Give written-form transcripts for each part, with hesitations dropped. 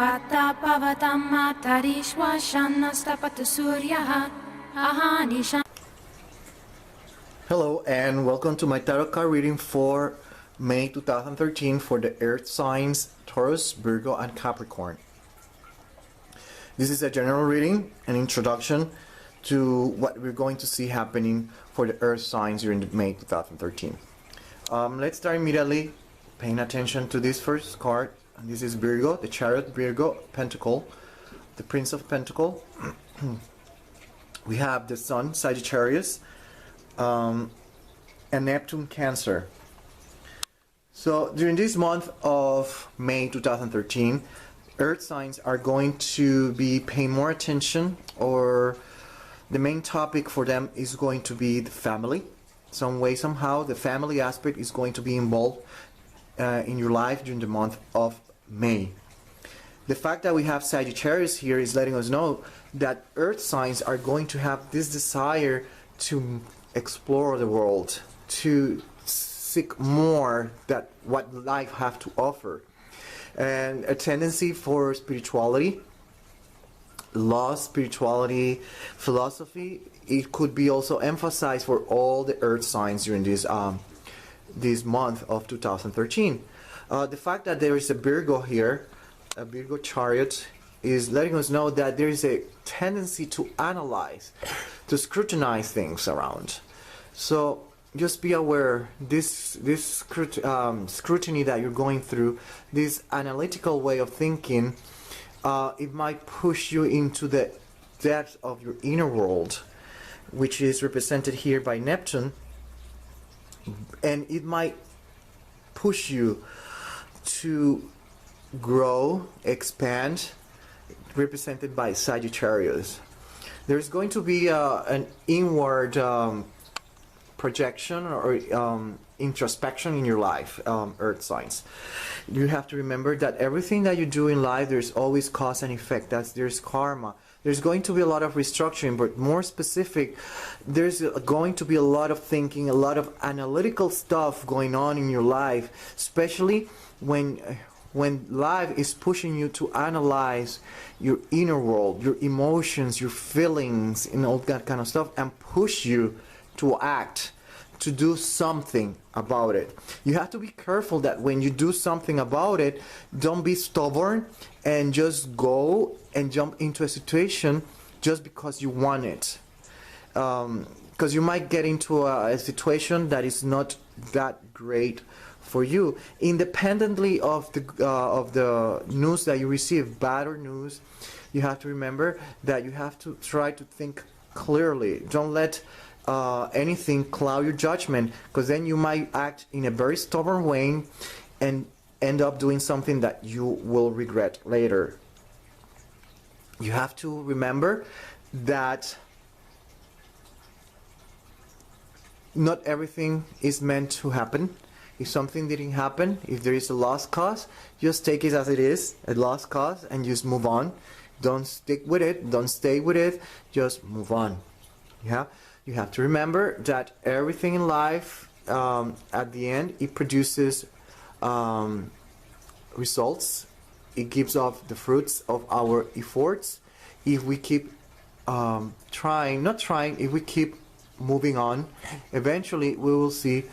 Vata Pavatam Matarishwa Shannastapatu Suryaha Ahanisha. Hello and welcome to my tarot card reading for May 2013 for the earth signs Taurus, Virgo and Capricorn. This is a general reading, an introduction to what we're going to see happening for the earth signs during May 2013. Let's start immediately paying attention to this first card. This is Virgo, the Chariot, Virgo, Pentacle, the Prince of Pentacle. We have the Sun, Sagittarius, and Neptune, Cancer. So during this month of May 2013, earth signs are going to be paying more attention, or the main topic for them is going to be the family. Some way, somehow, the family aspect is going to be involved in your life during the month of May. The fact that we have Sagittarius here is letting us know that earth signs are going to have this desire to explore the world, to seek more that what life have to offer, and a tendency for spirituality, lost spirituality, philosophy. It could be also emphasized for all the earth signs during this month of 2013. The fact that there is a Virgo here, a Virgo chariot, is letting us know that there is a tendency to analyze, to scrutinize things around. So just be aware, this scrutiny that you're going through, this analytical way of thinking, it might push you into the depth of your inner world, which is represented here by Neptune, and it might push you to grow, expand, represented by Sagittarius. There's going to be an inward projection or introspection in your life, earth signs. You have to remember that everything that you do in life, there's always cause and effect. There's karma. There's going to be a lot of restructuring, but more specific, there's going to be a lot of thinking, a lot of analytical stuff going on in your life, especially when life is pushing you to analyze your inner world, your emotions, your feelings, and all that kind of stuff, and push you to act, to do something about it. You have to be careful that when you do something about it, don't be stubborn and just go and jump into a situation just because you want it. Because you might get into a situation that is not that great for you, independently of the news that you receive, bad or news. You have to remember that you have to try to think clearly. Don't let anything cloud your judgment, because then you might act in a very stubborn way and end up doing something that you will regret later. You have to remember that not everything is meant to happen. If something didn't happen, if there is a lost cause, just take it as it is, a lost cause, and just move on. Don't stick with it, don't stay with it, just move on. Yeah, you have to remember that everything in life, at the end, it produces results. It gives off the fruits of our efforts. If we keep if we keep moving on, eventually we will see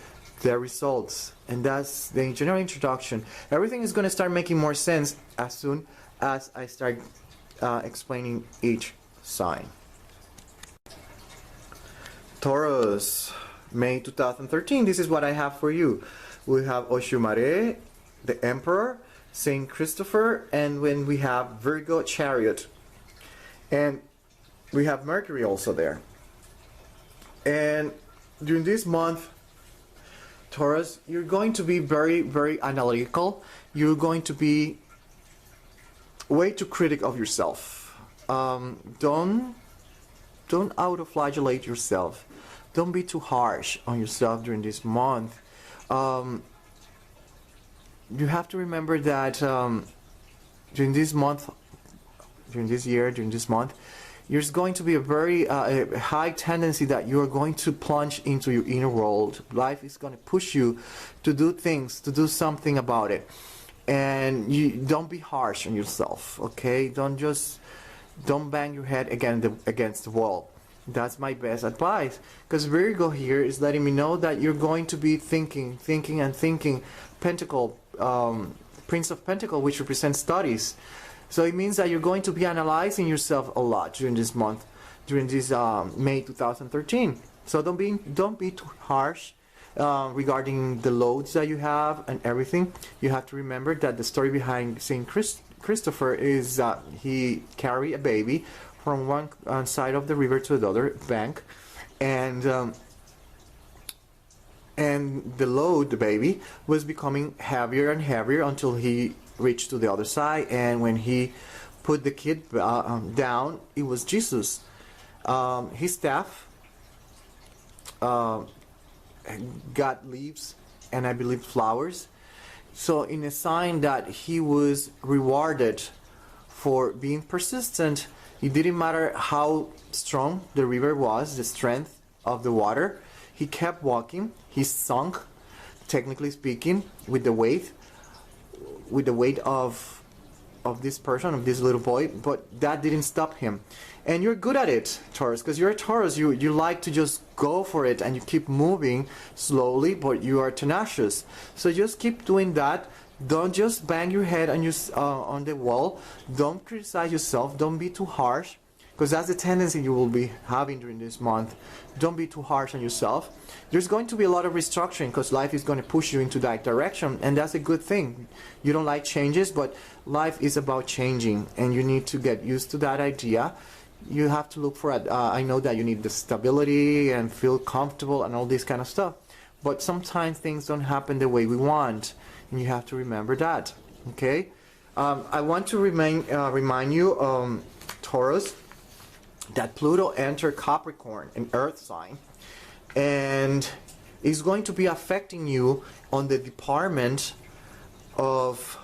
the results. And that's the general introduction. Everything is going to start making more sense as soon as I start explaining each sign. Taurus, May 2013. This is what I have for you. We have Oshumare, the Emperor, Saint Christopher, and when we have Virgo Chariot, and we have Mercury also there. And during this month, Taurus, you're going to be very, very analytical. You're going to be way too critical of yourself. Don't auto-flagellate yourself. Don't be too harsh on yourself during this month. You have to remember that during this month, during this year, during this month, there's going to be a very high tendency that you are going to plunge into your inner world. Life is going to push you to do things, to do something about it. and you don't be harsh on yourself, okay? Don't bang your head against the wall. That's my best advice, because Virgo here is letting me know that you're going to be thinking. Pentacle, Prince of Pentacle, which represents studies. So it means that you're going to be analyzing yourself a lot during this month, during this May 2013. So don't be too harsh regarding the loads that you have and everything. You have to remember that the story behind Saint Christopher is that he carried a baby from one side of the river to the other bank, and the load, the baby, was becoming heavier and heavier until he reached to the other side. And when he put the kid down, it was Jesus. His staff got leaves and I believe flowers, so in a sign that he was rewarded for being persistent. It didn't matter how strong the river was, the strength of the water. He kept walking. He sunk, technically speaking, with the weight of this person, of this little boy, but that didn't stop him. And you're good at it, Taurus, because you're a Taurus. You like to just go for it, and you keep moving slowly, but you are tenacious. So just keep doing that. Don't just bang your head on the wall. Don't criticize yourself. Don't be too harsh, because that's the tendency you will be having during this month. Don't be too harsh on yourself. There's going to be a lot of restructuring, because life is going to push you into that direction, and that's a good thing. You don't like changes, but life is about changing, and you need to get used to that idea. You have to look for it. I know that you need the stability and feel comfortable and all this kind of stuff, but sometimes things don't happen the way we want, and you have to remember that. Okay, I want to remind you, Taurus, that Pluto entered Capricorn, an earth sign, and is going to be affecting you on the department of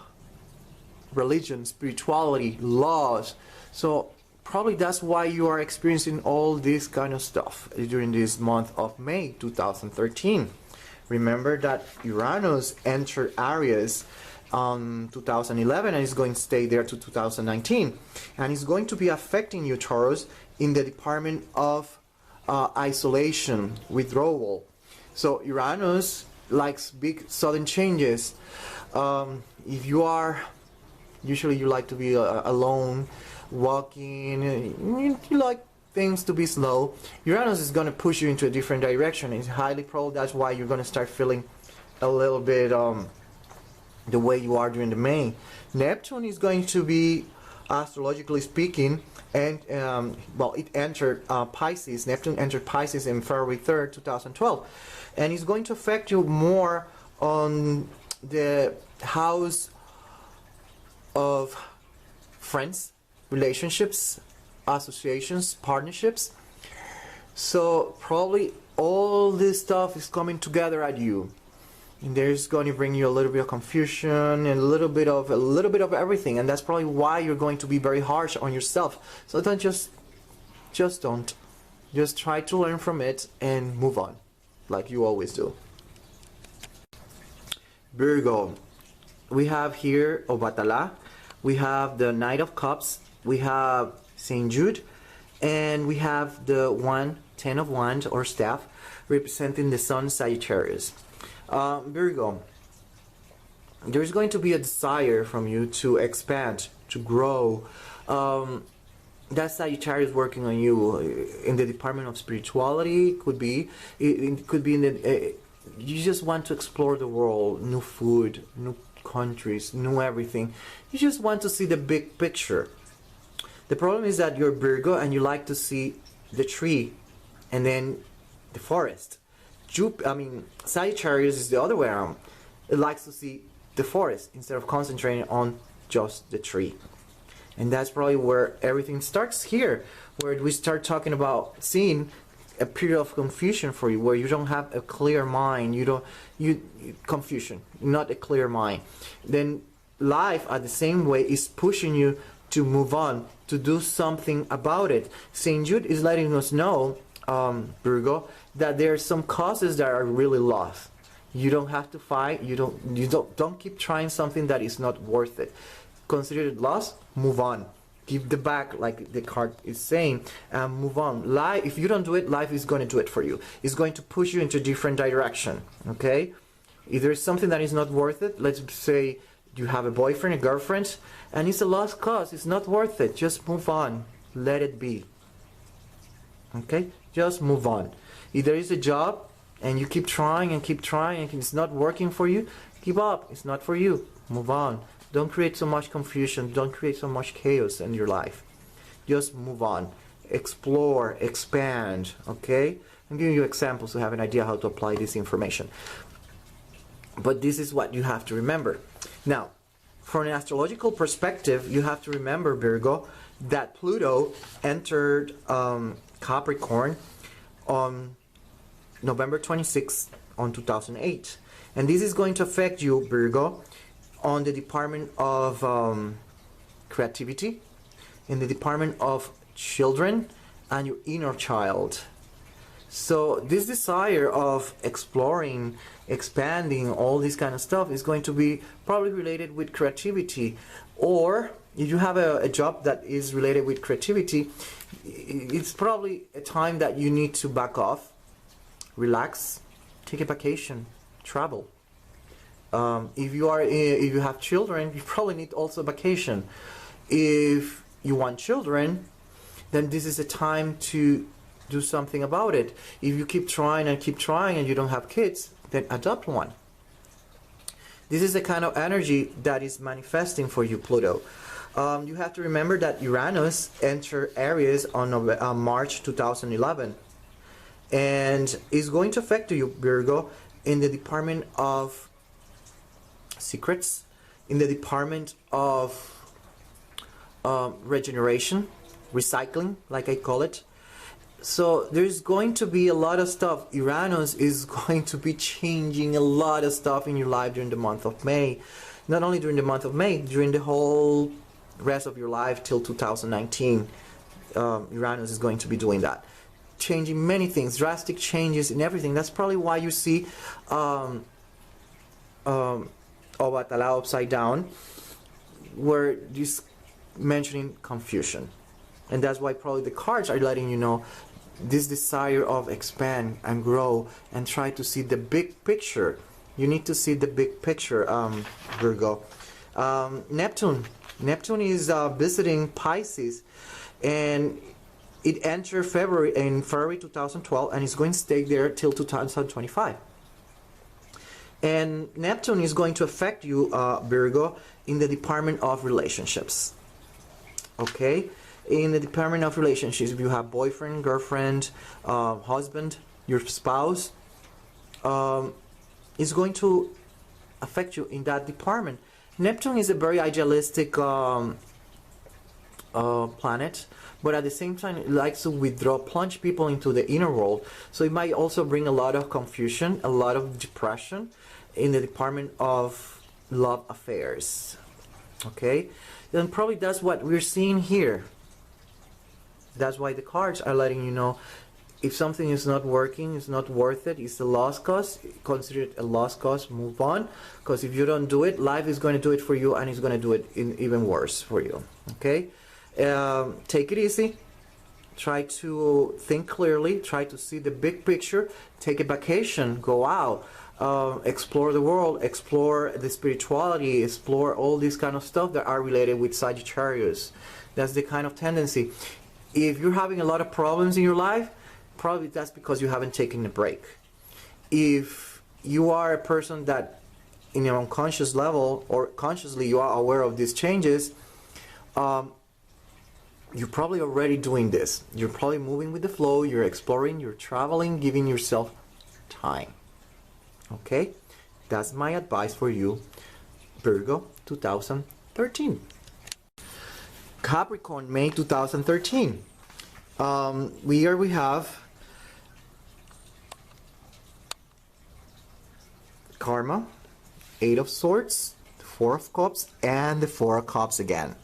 religion, spirituality, laws. So probably that's why you are experiencing all this kind of stuff during this month of May 2013. Remember that Uranus entered Aries 2011 and is going to stay there to 2019, and is going to be affecting you, Taurus, in the department of isolation, withdrawal. So Uranus likes big sudden changes. If you are, usually you like to be alone, walking, you like things to be slow, Uranus is going to push you into a different direction. It's highly probable that's why you're going to start feeling a little bit the way you are during the May. Neptune is going to be, astrologically speaking, and well, it entered Pisces. Neptune entered Pisces in February 3rd, 2012, and it's going to affect you more on the house of friends, relationships, associations, partnerships. So probably all this stuff is coming together at you, and there's going to bring you a little bit of confusion and a little bit of everything, and that's probably why you're going to be very harsh on yourself. So don't just try to learn from it and move on, like you always do. Virgo, we have here Obatala, we have the Knight of Cups, we have Saint Jude, and we have the 10 of Wands or staff, representing the Sun, Sagittarius. Virgo, there's going to be a desire from you to expand, to grow. That Sagittarius working on you in the department of spirituality. Could be it could be in the you just want to explore the world, new food, new countries, new everything. You just want to see the big picture. The problem is that you're Virgo and you like to see the tree and then the forest. Sagittarius is the other way around. It likes to see the forest instead of concentrating on just the tree. And that's probably where everything starts here, where we start talking about seeing a period of confusion for you, where you don't have a clear mind, confusion, not a clear mind. Then life at the same way is pushing you to move on, to do something about it. St. Jude is letting us know, Virgo, that there are some causes that are really lost. You don't have to fight. Don't keep trying something that is not worth it. Consider it lost, move on. Give the back, like the card is saying, and move on. Life, if you don't do it, life is going to do it for you. It's going to push you into a different direction, okay? If there's something that is not worth it, let's say you have a boyfriend, a girlfriend, and it's a lost cause, it's not worth it, just move on. Let it be. Okay? Just move on. If there is a job, and you keep trying and it's not working for you, give up. It's not for you. Move on. Don't create so much confusion. Don't create so much chaos in your life. Just move on. Explore, expand, okay? I'm giving you examples to have an idea how to apply this information. But this is what you have to remember. Now, from an astrological perspective, you have to remember, Virgo, that Pluto entered Capricorn on November 26th on 2008. And this is going to affect you, Virgo, on the department of creativity, in the department of children, and your inner child. So this desire of exploring, expanding, all this kind of stuff is going to be probably related with creativity. Or if you have a job that is related with creativity, it's probably a time that you need to back off, relax, take a vacation, travel. If you have children, you probably need also a vacation. If you want children, then this is a time to do something about it. If you keep trying and you don't have kids, then adopt one. This is the kind of energy that is manifesting for you, Pluto. You have to remember that Uranus entered Aries on March 2011, and is going to affect you, Virgo, in the department of secrets, in the department of regeneration, recycling, like I call it. So there's going to be a lot of stuff. Uranus is going to be changing a lot of stuff in your life during the month of May. Not only during the month of May, during the whole rest of your life till 2019. Uranus is going to be doing that. Changing many things, drastic changes in everything. That's probably why you see Obatala upside down, where this mentioning confusion. And that's why probably the cards are letting you know this desire of expand and grow and try to see the big picture. You need to see the big picture, Virgo. Neptune is visiting Pisces, and it entered in February 2012, and it's going to stay there till 2025. And Neptune is going to affect you, Virgo, in the department of relationships. Okay? In the department of relationships, if you have boyfriend, girlfriend, husband, your spouse, is going to affect you in that department. Neptune is a very idealistic planet, but at the same time it likes to plunge people into the inner world. So it might also bring a lot of confusion, a lot of depression in the department of love affairs. Okay? Then probably that's what we're seeing here. That's why the cards are letting you know if something is not working, it's not worth it, it's a lost cause, consider it a lost cause, move on. Because if you don't do it, life is going to do it for you, and it's going to do it even worse for you. Okay? Take it easy. Try to think clearly. Try to see the big picture. Take a vacation. Go out. Explore the world. Explore the spirituality. Explore all these kind of stuff that are related with Sagittarius. That's the kind of tendency. If you're having a lot of problems in your life, probably that's because you haven't taken a break. If you are a person that in your unconscious level or consciously you are aware of these changes, you're probably already doing this. You're probably moving with the flow, you're exploring, you're traveling, giving yourself time. Okay? That's my advice for you, Virgo 2013. Capricorn, May 2013. Here we have Karma, Eight of Swords, the Four of Cups, and the Four of Cups again.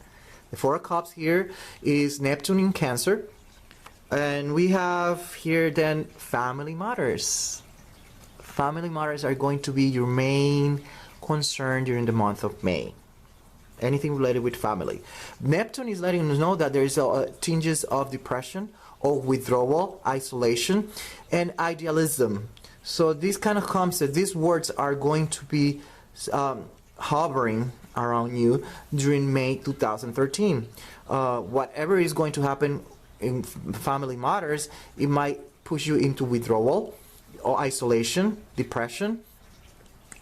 The Four of Cups here is Neptune in Cancer. And we have here then family matters. family matters are going to be your main concern during the month of May. Anything related with family. Neptune is letting us know that there is tinges of depression or withdrawal, isolation, and idealism. So these kind of concepts, these words are going to be hovering around you during May 2013. Whatever is going to happen in family matters, it might push you into withdrawal or isolation, depression,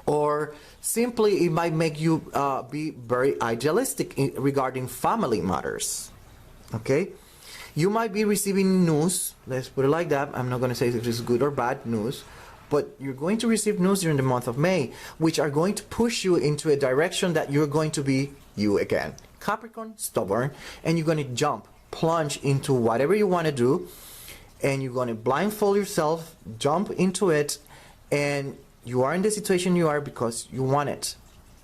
or simply it might make you be very idealistic regarding family matters. Okay? You might be receiving news, let's put it like that. I'm not going to say if it's good or bad news, but you're going to receive news during the month of May, which are going to push you into a direction that you're going to be you again. Capricorn, stubborn, and you're going to jump, plunge into whatever you want to do, and you're going to blindfold yourself, jump into it, and you are in the situation you are because you want it.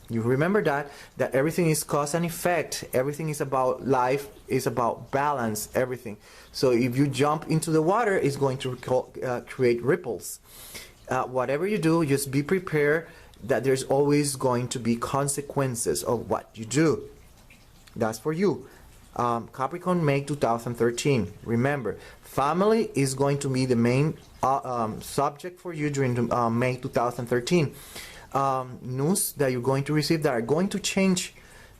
You remember that everything is cause and effect. Everything is about life, is about balance, everything. So if you jump into the water, it's going to create ripples. Whatever you do, just be prepared that there's always going to be consequences of what you do. That's for you. Capricorn, May 2013. Remember, family is going to be the main subject for you during the, May 2013. News that you're going to receive that are going to change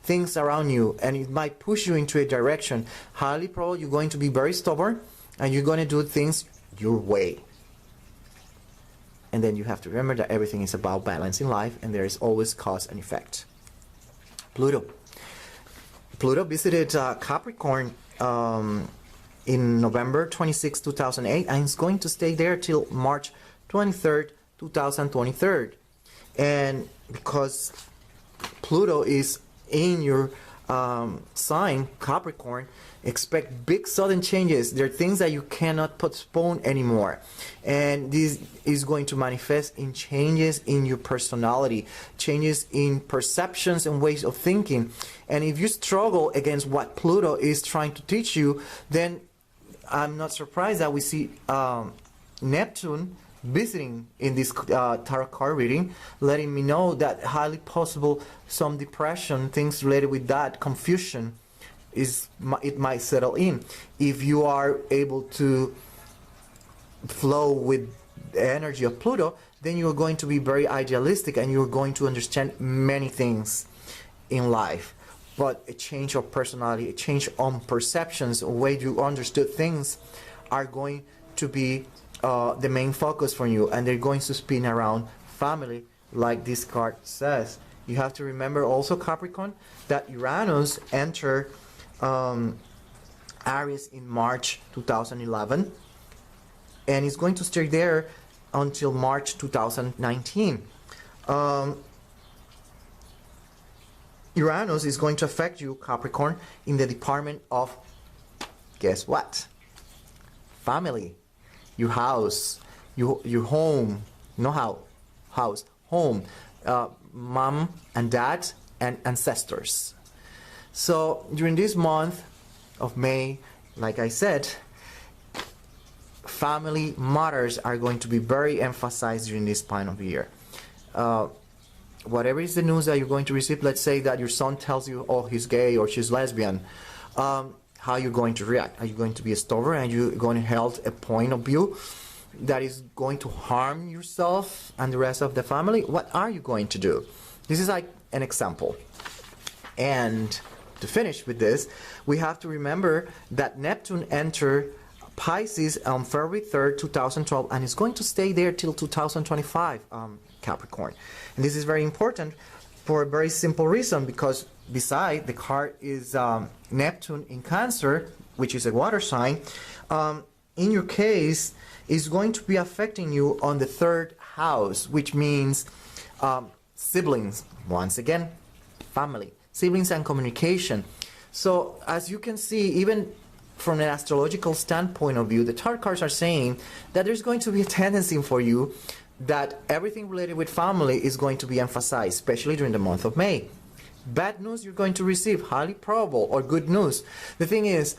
things around you, and it might push you into a direction. Highly probably you're going to be very stubborn and you're going to do things your way. And then you have to remember that everything is about balancing life, and there is always cause and effect. Pluto visited Capricorn in November 26, 2008, and it's going to stay there till March 23rd, 2023. And because Pluto is in your sign, Capricorn, expect big sudden changes. There are things that you cannot postpone anymore. And this is going to manifest in changes in your personality, changes in perceptions and ways of thinking. And if you struggle against what Pluto is trying to teach you, then I'm not surprised that we see Neptune visiting in this tarot card reading, letting me know that highly possible some depression, things related with that, confusion, it might settle in. If you are able to flow with the energy of Pluto, then you're going to be very idealistic and you're going to understand many things in life. But a change of personality, a change on perceptions, a way you understood things are going to be the main focus for you, and they're going to spin around family, like this card says. You have to remember also, Capricorn, that Uranus entered Aries in March 2011, and it's going to stay there until March 2019. Uranus is going to affect you, Capricorn, in the department of, guess what? Family. Your house, your home, house, home, mom and dad and ancestors. So during this month of May, like I said, family matters are going to be very emphasized during this time of the year. Whatever is the news that you're going to receive, let's say that your son tells you, oh, he's gay or she's lesbian, how you're going to react. Are you going to be a stubborn and you're going to hold a point of view that is going to harm yourself and the rest of the family? What are you going to do? This is like an example. And to finish with this, we have to remember that Neptune entered Pisces on February 3rd, 2012, and is going to stay there till 2025, Capricorn. And this is very important for a very simple reason, because beside the card is Neptune in Cancer, which is a water sign. In your case, is going to be affecting you on the third house, which means siblings. Once again, family, siblings, and communication. So as you can see, even from an astrological standpoint of view, the tarot cards are saying that there's going to be a tendency for you that everything related with family is going to be emphasized, especially during the month of May. Bad news you're going to receive, highly probable, or good news. The thing is,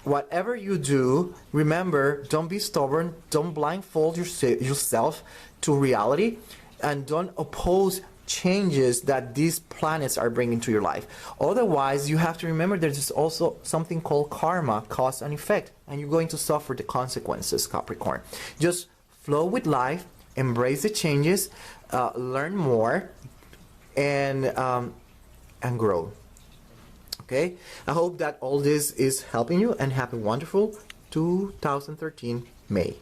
whatever you do, remember, don't be stubborn, don't blindfold yourself to reality, and don't oppose changes that these planets are bringing to your life. Otherwise, you have to remember there's also something called karma, cause and effect, and you're going to suffer the consequences, Capricorn. Just flow with life, embrace the changes, learn more, and grow. Okay, I hope that all this is helping you, and have a wonderful 2013 May.